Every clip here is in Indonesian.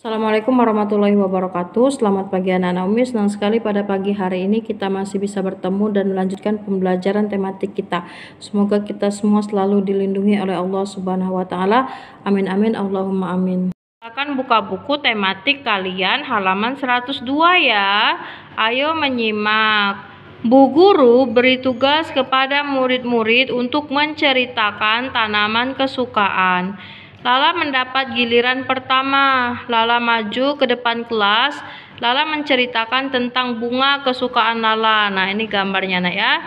Assalamualaikum warahmatullahi wabarakatuh. Selamat pagi anak-anak Umi. Senang sekali pada pagi hari ini kita masih bisa bertemu dan melanjutkan pembelajaran tematik kita. Semoga kita semua selalu dilindungi oleh Allah Subhanahu wa taala. Amin amin Allahumma amin. Akan buka buku tematik kalian halaman 102 ya. Ayo menyimak. Bu guru beri tugas kepada murid-murid untuk menceritakan tanaman kesukaan. Lala mendapat giliran pertama. Lala maju ke depan kelas. Lala menceritakan tentang bunga kesukaan Lala. Nah, ini gambarnya, Nak ya.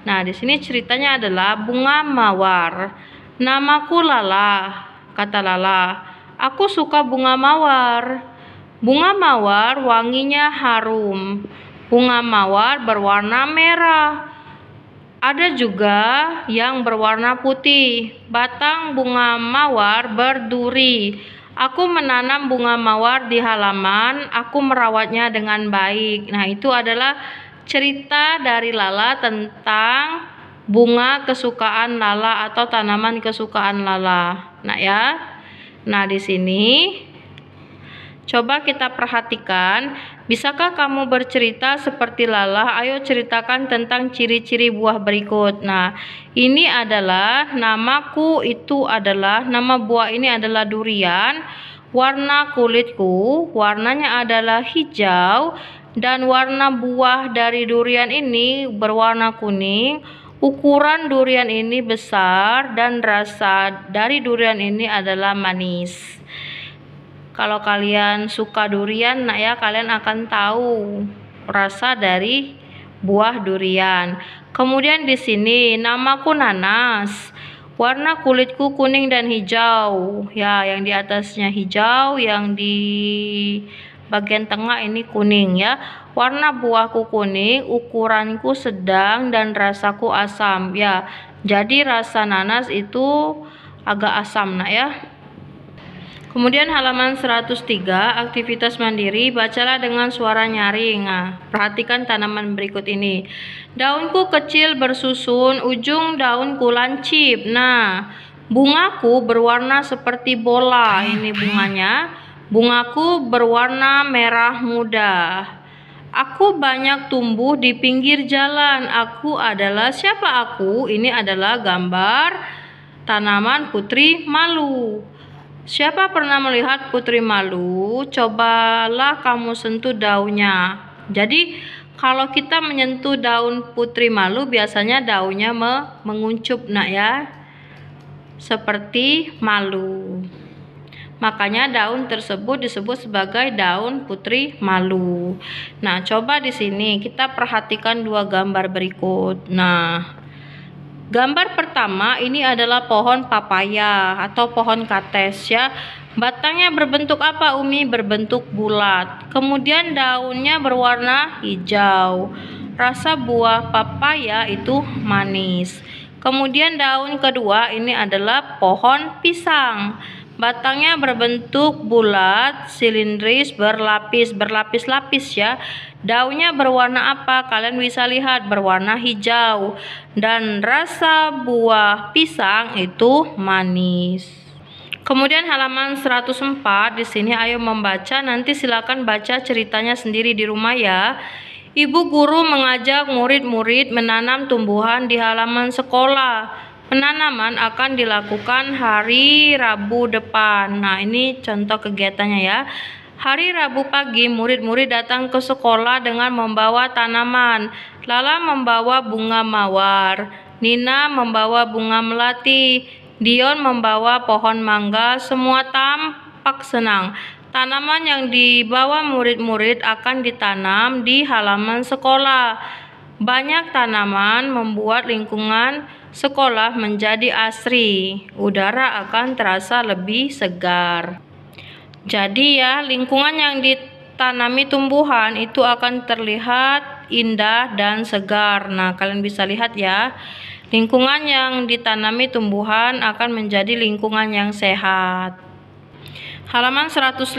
Nah, di sini ceritanya adalah bunga mawar. Namaku Lala, kata Lala. Aku suka bunga mawar. Bunga mawar wanginya harum. Bunga mawar berwarna merah. Ada juga yang berwarna putih. Batang bunga mawar berduri. Aku menanam bunga mawar di halaman. Aku merawatnya dengan baik. Nah, itu adalah cerita dari Lala tentang bunga kesukaan Lala atau tanaman kesukaan Lala. Nah, ya. Nah, di sini coba kita perhatikan, bisakah kamu bercerita seperti Lala? Ayo ceritakan tentang ciri-ciri buah berikut. Nah, ini adalah nama buah ini adalah durian. Warna kulitku, warnanya adalah hijau, dan warna buah dari durian ini berwarna kuning. Ukuran durian ini besar dan rasa dari durian ini adalah manis. Kalau kalian suka durian, Nak ya, kalian akan tahu rasa dari buah durian. Kemudian di sini namaku Nanas. Warna kulitku kuning dan hijau. Ya, yang di atasnya hijau, yang di bagian tengah ini kuning ya. Warna buahku kuning, ukuranku sedang dan rasaku asam. Ya, jadi rasa nanas itu agak asam, Nak ya. Kemudian halaman 103, aktivitas mandiri, bacalah dengan suara nyaring. Nah, perhatikan tanaman berikut ini. Daunku kecil bersusun, ujung daunku lancip. Nah, bungaku berwarna seperti bola. Ini bunganya. Bungaku berwarna merah muda. Aku banyak tumbuh di pinggir jalan. Aku adalah siapa aku? Ini adalah gambar tanaman putri malu. Siapa pernah melihat putri malu? Cobalah kamu sentuh daunnya. Jadi kalau kita menyentuh daun putri malu, biasanya daunnya menguncup, Nak ya, seperti malu. Makanya daun tersebut disebut sebagai daun putri malu. Nah, coba di sini kita perhatikan dua gambar berikut. Nah, gambar pertama ini adalah pohon papaya atau pohon kates ya. Batangnya berbentuk apa, Umi? Berbentuk bulat. Kemudian daunnya berwarna hijau. Rasa buah papaya itu manis. Kemudian daun kedua ini adalah pohon pisang. Batangnya berbentuk bulat, silindris, berlapis-lapis ya. Daunnya berwarna apa? Kalian bisa lihat berwarna hijau. Dan rasa buah pisang itu manis. Kemudian halaman 104 di sini ayo membaca, nanti silakan baca ceritanya sendiri di rumah ya. Ibu guru mengajak murid-murid menanam tumbuhan di halaman sekolah. Penanaman akan dilakukan hari Rabu depan. Nah, ini contoh kegiatannya ya. Hari Rabu pagi, murid-murid datang ke sekolah dengan membawa tanaman. Lala membawa bunga mawar, Nina membawa bunga melati, Dion membawa pohon mangga. Semua tampak senang. Tanaman yang dibawa murid-murid akan ditanam di halaman sekolah. Banyak tanaman membuat lingkungan sekolah menjadi asri. Udara akan terasa lebih segar. Jadi ya, lingkungan yang ditanami tumbuhan itu akan terlihat indah dan segar. Nah, kalian bisa lihat ya, lingkungan yang ditanami tumbuhan akan menjadi lingkungan yang sehat. Halaman 105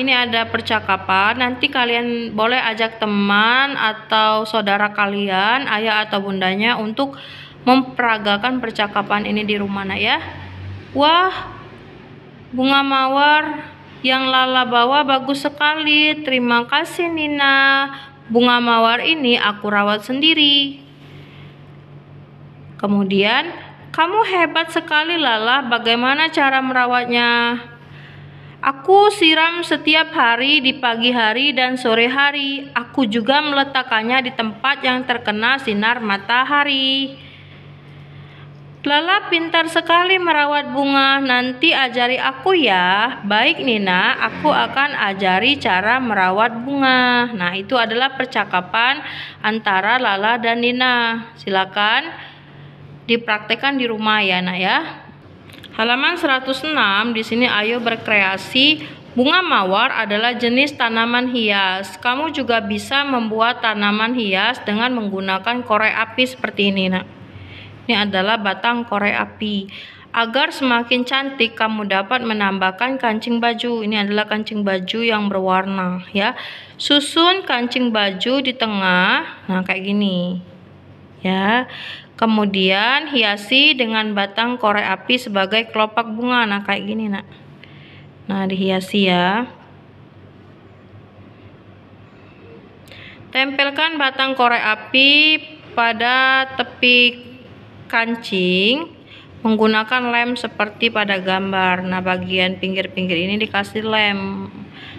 ini ada percakapan. Nanti kalian boleh ajak teman atau saudara kalian, ayah atau bundanya untuk memperagakan percakapan ini di rumah, Nak ya. Wah, bunga mawar Yang Lala bawa bagus sekali. Terima kasih Nina. Bunga mawar ini aku rawat sendiri. Kemudian, kamu hebat sekali Lala. Bagaimana cara merawatnya? Aku siram setiap hari di pagi hari dan sore hari. Aku juga meletakkannya di tempat yang terkena sinar matahari. Lala pintar sekali merawat bunga. Nanti ajari aku ya. Baik Nina, aku akan ajari cara merawat bunga. Nah, itu adalah percakapan antara Lala dan Nina. Silakan dipraktekkan di rumah ya, Nak ya. Halaman 106 di sini ayo berkreasi. Bunga mawar adalah jenis tanaman hias. Kamu juga bisa membuat tanaman hias dengan menggunakan korek api seperti ini, Nak. Ini adalah batang korek api. Agar semakin cantik, kamu dapat menambahkan kancing baju. Ini adalah kancing baju yang berwarna ya. Susun kancing baju di tengah. Nah, kayak gini. Ya. Kemudian hiasi dengan batang korek api sebagai kelopak bunga. Nah, kayak gini, Nak. Nah, dihiasi ya. Tempelkan batang korek api pada tepi kancing menggunakan lem seperti pada gambar. Nah, bagian pinggir-pinggir ini dikasih lem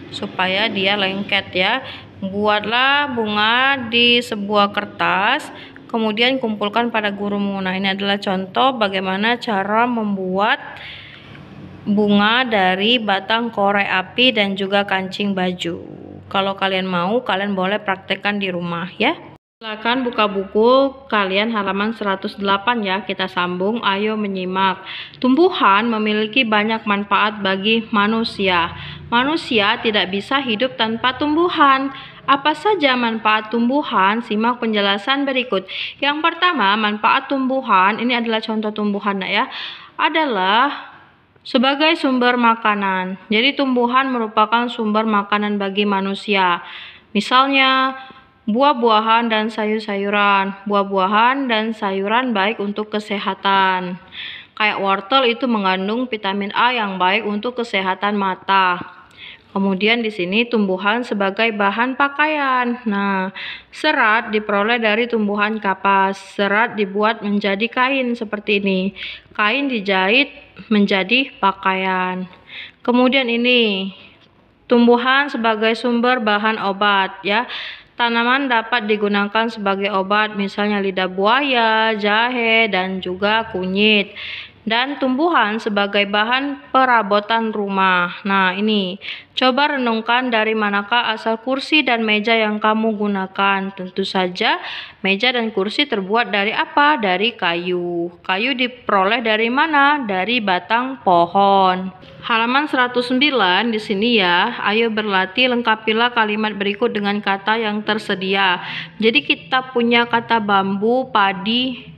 supaya dia lengket ya. Buatlah bunga di sebuah kertas, kemudian kumpulkan pada gurumu. Nah, ini adalah contoh bagaimana cara membuat bunga dari batang korek api dan juga kancing baju. Kalau kalian mau, kalian boleh praktekkan di rumah ya. Silakan buka buku kalian halaman 108 ya. Kita sambung, ayo menyimak. Tumbuhan memiliki banyak manfaat bagi manusia. Manusia tidak bisa hidup tanpa tumbuhan. Apa saja manfaat tumbuhan? Simak penjelasan berikut. Yang pertama, manfaat tumbuhan, ini adalah contoh tumbuhan ya, adalah sebagai sumber makanan. Jadi tumbuhan merupakan sumber makanan bagi manusia. Misalnya buah-buahan dan sayur-sayuran. Buah-buahan dan sayuran baik untuk kesehatan. Kayak wortel itu mengandung vitamin A yang baik untuk kesehatan mata. Kemudian di sini tumbuhan sebagai bahan pakaian. Nah, serat diperoleh dari tumbuhan kapas. Serat dibuat menjadi kain seperti ini. Kain dijahit menjadi pakaian. Kemudian ini tumbuhan sebagai sumber bahan obat ya. Tanaman dapat digunakan sebagai obat, misalnya lidah buaya, jahe, dan juga kunyit. Dan tumbuhan sebagai bahan perabotan rumah. Nah, ini coba renungkan dari manakah asal kursi dan meja yang kamu gunakan. Tentu saja meja dan kursi terbuat dari apa? Dari kayu. Kayu diperoleh dari mana? Dari batang pohon. Halaman 109 di sini ya. Ayo berlatih, lengkapilah kalimat berikut dengan kata yang tersedia. Jadi kita punya kata bambu, padi,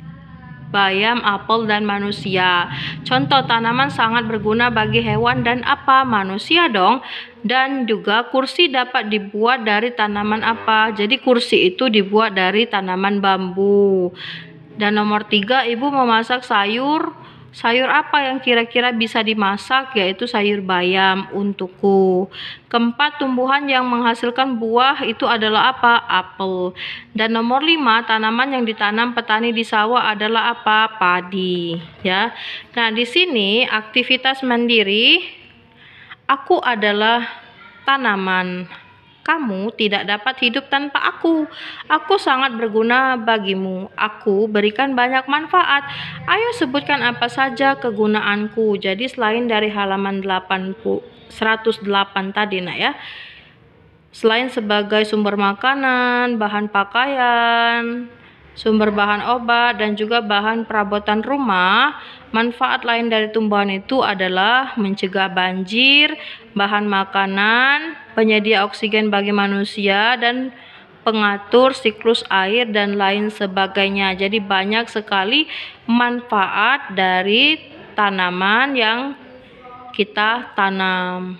bayam, apel, dan manusia. Contoh tanaman sangat berguna bagi hewan dan apa? Manusia dong. Dan juga kursi dapat dibuat dari tanaman apa? Jadi kursi itu dibuat dari tanaman bambu. Dan nomor 3, ibu memasak sayur. Sayur apa yang kira-kira bisa dimasak? Yaitu sayur bayam untukku. Keempat, tumbuhan yang menghasilkan buah itu adalah apa? Apel. Dan nomor 5, tanaman yang ditanam petani di sawah adalah apa? Padi. Ya. Nah, di sini aktivitas mandiri. Aku adalah tanaman. Kamu tidak dapat hidup tanpa aku. Aku sangat berguna bagimu. Aku berikan banyak manfaat. Ayo sebutkan apa saja kegunaanku. Jadi selain dari halaman 108 tadi nak ya. Selain sebagai sumber makanan, bahan pakaian, sumber bahan obat, dan juga bahan perabotan rumah, manfaat lain dari tumbuhan itu adalah mencegah banjir, bahan makanan, penyedia oksigen bagi manusia, dan pengatur siklus air dan lain sebagainya. Jadi banyak sekali manfaat dari tanaman yang kita tanam.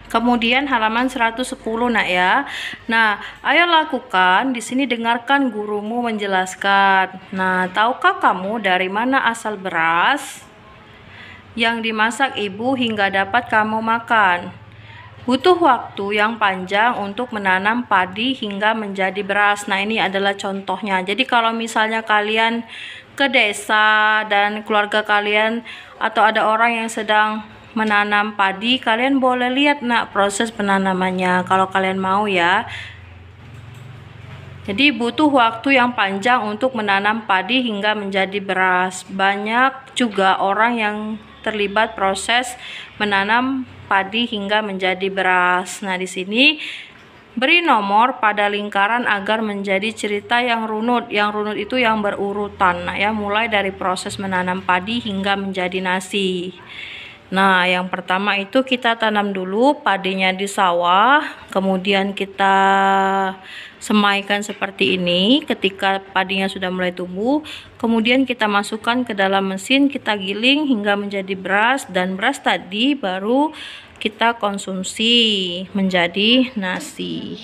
Kemudian halaman 110 nak ya. Nah, ayo lakukan di sini, dengarkan gurumu menjelaskan. Nah, tahukah kamu dari mana asal beras yang dimasak ibu hingga dapat kamu makan? Butuh waktu yang panjang untuk menanam padi hingga menjadi beras. Nah, ini adalah contohnya. Jadi kalau misalnya kalian ke desa dan keluarga kalian atau ada orang yang sedang menanam padi, kalian boleh lihat proses penanamannya kalau kalian mau ya. Jadi butuh waktu yang panjang untuk menanam padi hingga menjadi beras. Banyak juga orang yang terlibat proses menanam padi hingga menjadi beras. Nah, di sini beri nomor pada lingkaran agar menjadi cerita yang runut. Yang runut itu yang berurutan. Nah, ya, mulai dari proses menanam padi hingga menjadi nasi. Nah, yang pertama itu kita tanam dulu padinya di sawah, kemudian kita semaikan seperti ini. Ketika padinya sudah mulai tumbuh, kemudian kita masukkan ke dalam mesin, kita giling hingga menjadi beras, dan beras tadi baru kita konsumsi menjadi nasi.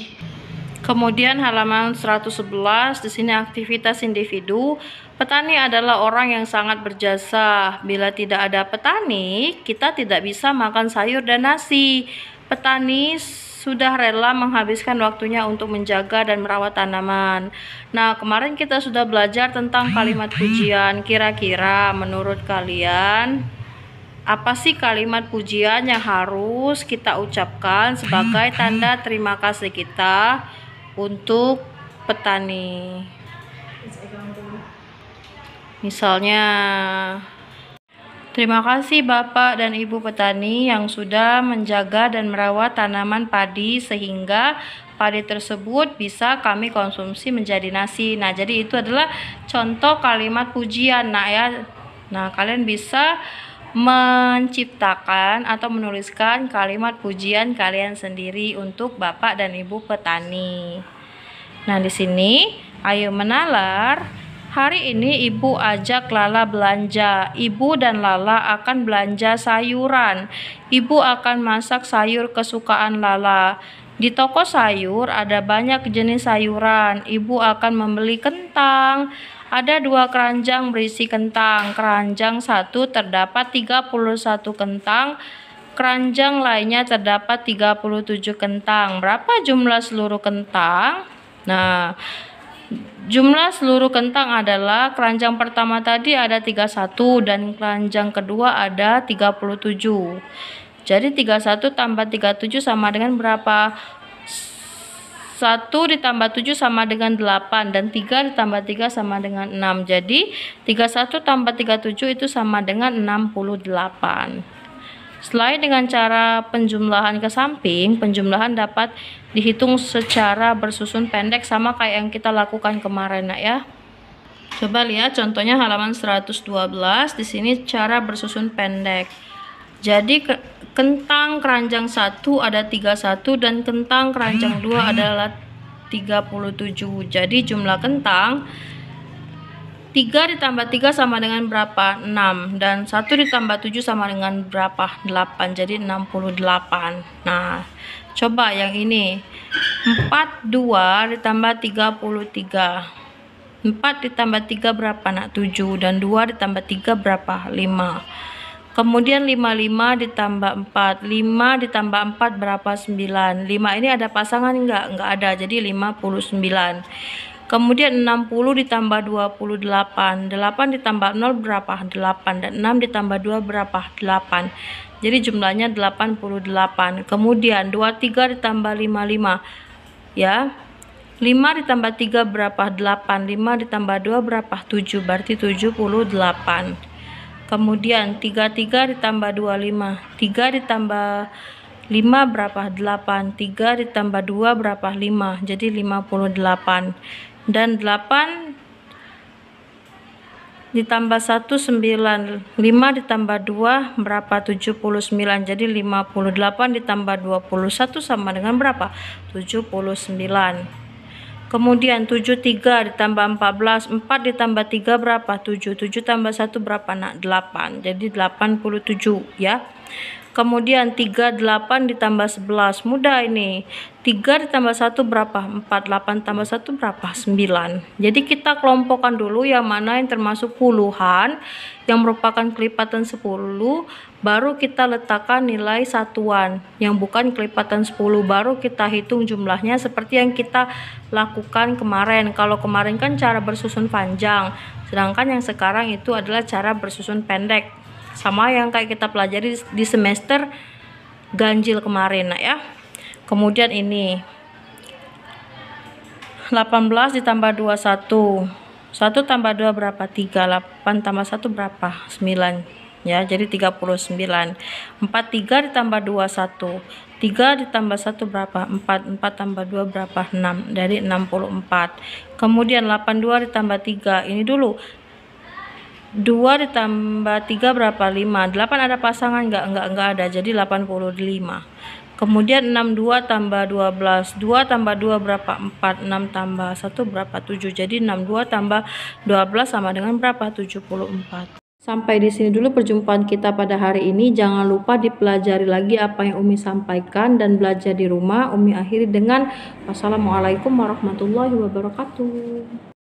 Kemudian halaman 111, di sini aktivitas individu. Petani adalah orang yang sangat berjasa. Bila tidak ada petani, kita tidak bisa makan sayur dan nasi. Petani sudah rela menghabiskan waktunya untuk menjaga dan merawat tanaman. Nah, kemarin kita sudah belajar tentang kalimat pujian. Kira-kira menurut kalian, apa sih kalimat pujian yang harus kita ucapkan sebagai tanda terima kasih kita untuk petani? Misalnya, terima kasih Bapak dan Ibu petani yang sudah menjaga dan merawat tanaman padi sehingga padi tersebut bisa kami konsumsi menjadi nasi. Nah, jadi itu adalah contoh kalimat pujian. Nah, kalian bisa menciptakan atau menuliskan kalimat pujian kalian sendiri untuk Bapak dan Ibu petani. Nah, di sini ayo menalar. Hari ini Ibu ajak Lala belanja. Ibu dan Lala akan belanja sayuran. Ibu akan masak sayur kesukaan Lala. Di toko sayur ada banyak jenis sayuran. Ibu akan membeli kentang. Ada 2 keranjang berisi kentang. Keranjang satu terdapat 31 kentang. Keranjang lainnya terdapat 37 kentang. Berapa jumlah seluruh kentang? Nah, jumlah seluruh kentang adalah keranjang pertama tadi ada 31 dan keranjang kedua ada 37. Jadi 31 tambah 37 sama dengan berapa? 1 ditambah 7 sama dengan 8 dan 3 ditambah 3 sama dengan 6. Jadi 31 tambah 37 itu sama dengan 68. Selain dengan cara penjumlahan ke samping, penjumlahan dapat dihitung secara bersusun pendek sama kayak yang kita lakukan kemarin ya. Coba lihat contohnya halaman 112. Di sini cara bersusun pendek. Jadi kentang keranjang 1 ada 31 dan kentang keranjang 2 adalah 37. Jadi jumlah kentang 3 ditambah 3 sama dengan berapa? 6. Dan 1 ditambah 7 sama dengan berapa? 8. Jadi 68. Nah, coba yang ini. 42 ditambah 33. 4 ditambah 3 berapa nak? 7. Dan 2 ditambah 3 berapa? 5. Kemudian 55 ditambah 4. 5 ditambah 4 berapa? 9. 5 ini ada pasangan enggak? Enggak ada. Jadi 59. Kemudian 60 ditambah 28. 8 ditambah 0 berapa? 8. Dan 6 ditambah 2 berapa? 8. Jadi jumlahnya 88. Kemudian 23 ditambah 55. Ya. 5 ditambah 3 berapa? 8. 5 ditambah 2 berapa? 7. Berarti 78. Kemudian 33 ditambah 25. 3 ditambah 5 berapa? 8. 3 ditambah 2 berapa? 5. Jadi 58. Dan 8 ditambah 1 9. 5 ditambah 2 berapa? 79. Jadi 58 ditambah 21 sama dengan berapa? 79. Kemudian 73 ditambah 14. 4 ditambah 3 berapa? 7. 7 tambah 1 berapa nak? 8. Jadi 87 ya. Kemudian 38 ditambah 11, mudah ini. 3 ditambah 1 berapa? 4. 8 tambah 1 berapa? 9. Jadi kita kelompokkan dulu yang mana yang termasuk puluhan, yang merupakan kelipatan 10, baru kita letakkan nilai satuan. Yang bukan kelipatan 10, baru kita hitung jumlahnya seperti yang kita lakukan kemarin. Kalau kemarin kan cara bersusun panjang, sedangkan yang sekarang itu adalah cara bersusun pendek. Sama yang kayak kita pelajari di semester ganjil kemarin, nak ya. Kemudian ini 18 ditambah 21. 1 tambah 2 berapa? 3. 8 tambah 1 berapa? 9. Ya, jadi 39. 43 ditambah 2 1. 3 ditambah 1 berapa? 4. 4 tambah 2 berapa? 6. Dari 64. Kemudian 82 ditambah 3. Ini dulu. 2 ditambah 3 berapa? 5. 8 ada pasangan enggak ada, jadi 85. Kemudian 62 tambah 12. 2 tambah 2 berapa? 4. 6 tambah 1 berapa? 7. Jadi 62 tambah 12 sama dengan berapa? 74. Sampai di sini dulu perjumpaan kita pada hari ini. Jangan lupa dipelajari lagi apa yang Umi sampaikan dan belajar di rumah. Umi akhiri dengan wassalamualaikum warahmatullahi wabarakatuh.